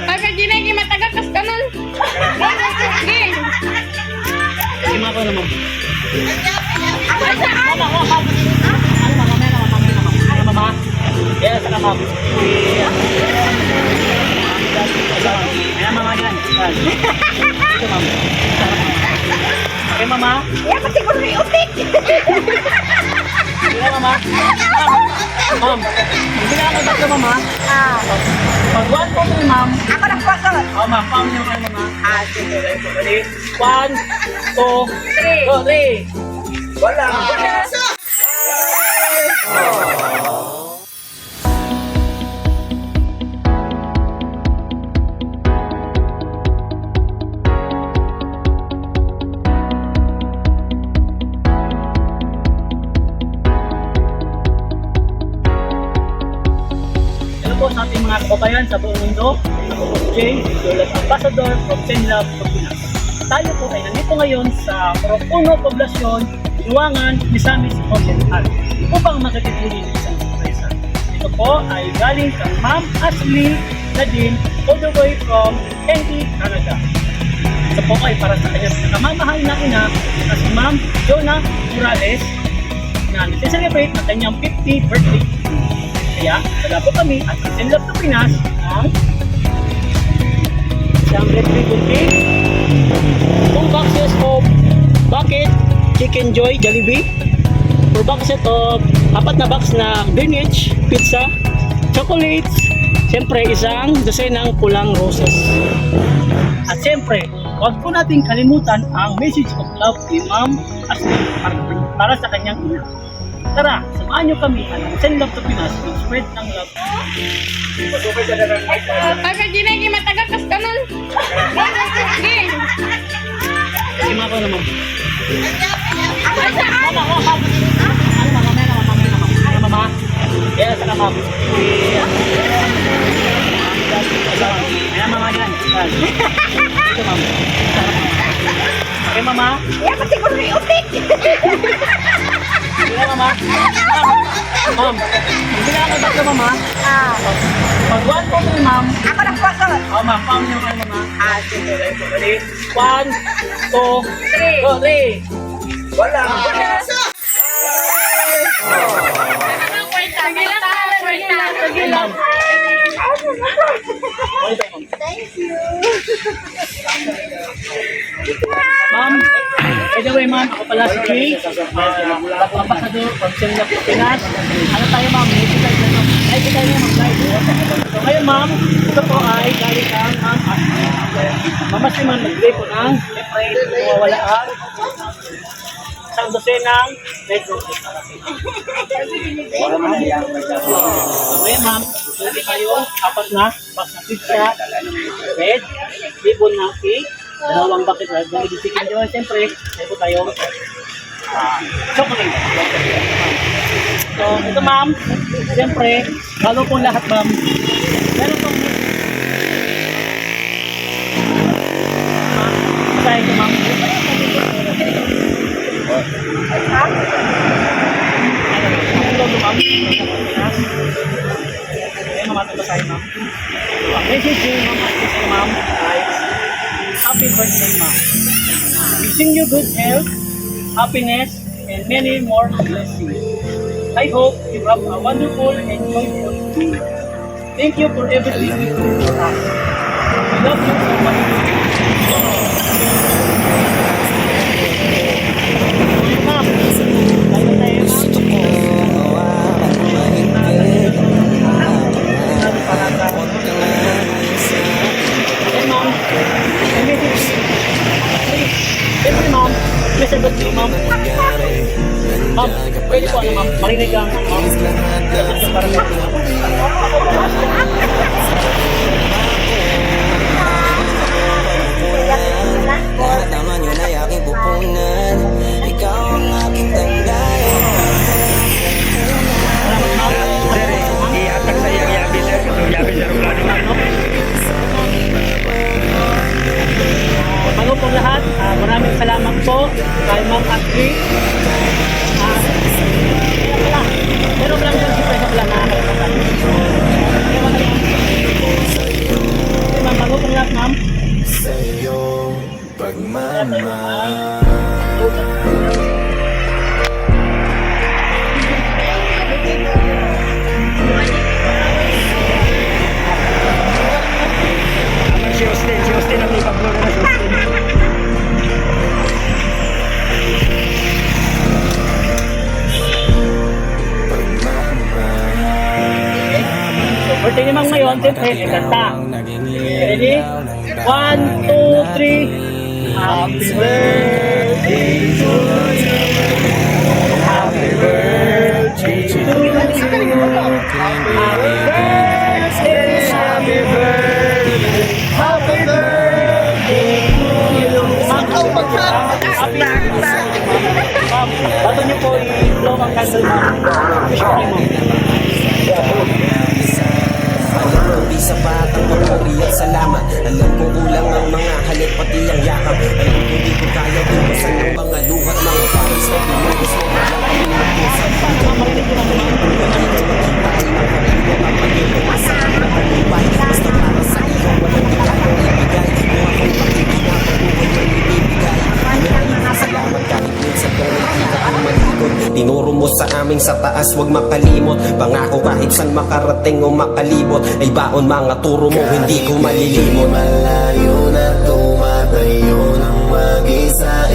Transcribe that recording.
Pagka ginay matagal kas kanon. Sige. Lima ko naman. Ay saan? Mama, mama. Ano mama, meron mama, mama. Ano mama? Yes, saka mama. Ayan mama yan. Ito mama. Okay mama. Ya pati ko rin utik. Sige mama. Ma'am, hindi na ako dito mama. Pag 1, 2, 3 ma'am. Ako na po sa. Oh ma'am, paano nyo kayo mama? Sige. Ready? 1, 2, 3. Wala. Po sa ating mga kababayan sa buong mundo. Ako po si Jay, Dole Ambassador from Senlab, Pilipinas. Tayo po ay nandito ngayon sa Morocuno Poblasyon, Luangan, Misamis Occidental upang magkatipuli ng isang sorpresa. Ito po ay galing kang Ma'am Ashley Nadine all the way from Kenty, Canada. Ito po ay para sa kanyang pinakamamahal na ina na si Ma'am Jonah Morales na nag-celebrate ang kanyang 50th birthday. Kaya, wala po kami at ang Senlab ng Pinas ang isang red ribbon cake, 2 boxes of bucket chicken joy Jollibee, 4 boxes of 4 na box na Greenwich pizza, chocolates, siyempre isang dosenang pulang roses. At siyempre, huwag po natin kalimutan ang message of love ni Ma'am Ashley para sa kanyang ina. Tara, samahan nyo kami ang Senlab ng Pinas ng spread ng love. Pagka ginay matagal kas kanon. Sige. Lima ko naman. Ay saan? Mama, mama. Ano mama, meron mama. Ano mama? Yes, saka mama. Ayan mama yan. Ito mama. Okay mama. Ya pati ko rin utik. Sige mama. Ma'am, hindi na ako dito mama. Pag 1, 2, 3 ma'am. Ako na po sa. Oh ma'am, paano nyo kayo mama? Sige. Ready? 1, 2, 3. Wala. Sige ma'am. Thank you. Ma'am, by the way ma'am, ako pala si Jay, Ambassador from Senlab ng Pinas. Ano tayo ma'am? Musical na ma'am. Ay, kita niyo mag-live. So ngayon ma'am, ito po ay galing kang Ma'am Ashley. Ma'am Ashley ma'am, nag-play po ng siyempre, mawawala ang isang dosenang red roses. So ngayon ma'am, pwede kayo 4 na box na pizza, red, ribbon na cake, 2 bucket na Jollibee chicken joy, siyempre, ito tayong chocolate. So, ito ma'am, siyempre, bago po lahat ma'am, meron pong sa ito ma'am. Ang logo ma'am, ayun ma'am, ito tayo ma'am. Ang message nyo ma'am, at ma'am, ay happy birthday ma'am. Wishing you good health, happiness, and many more blessings. I hope you have a wonderful and joyful day. Thank you for everything you do for us. We love you so much. Ma'am, tayo ma'am. Hey ma'am, siyempre ma'am, may sagot niyo ma'am. Ma'am, pwede po ano ma'am, marinig lang ma'am. Sagot niyo para ma'am. Lahat naman yun ay aking pupunan. Ikaw ang aking tanggayan. Iatag sa iyang yabi sir. Ito yabi sir. Bago po lahat, maraming salamat po kay Ma'am Ashley. Meron lang yung si President lang na Birthday ni Mang ngayon, siyempre, may kanta. Ready? 1, 2, 3. Happy birthday to you. Happy birthday to you. Happy birthday, happy birthday, happy birthday to you. Bato niyo po i-blow ang candle mo. Wish ko kayo mo. Alam ko di sapat ang papuri at salamat. Alam ko kulang ang mga halik pati ang yakap. Alam ko di ko kaya tumasan ng mga luhat. Mga paris na pinagis mo malaki ng pusa. Ikaw marinig ko na naman kung hindi ka magkintay ng kapilo ang magiging masarap na pagubay. Basta para sa ikaw walang bigayang ibigay. Kung ako'y pakikinapag mo walang ibibigay. Salamat kahit minsan kung hindi ka ang malikot. Tinuro mo sa amin sa taas huwag makalimot. Pangako kahit saan makarating o makalibot. Ay baon mga turo mo hindi ko malilimot. Malayo na tumatayo ng mag-isa.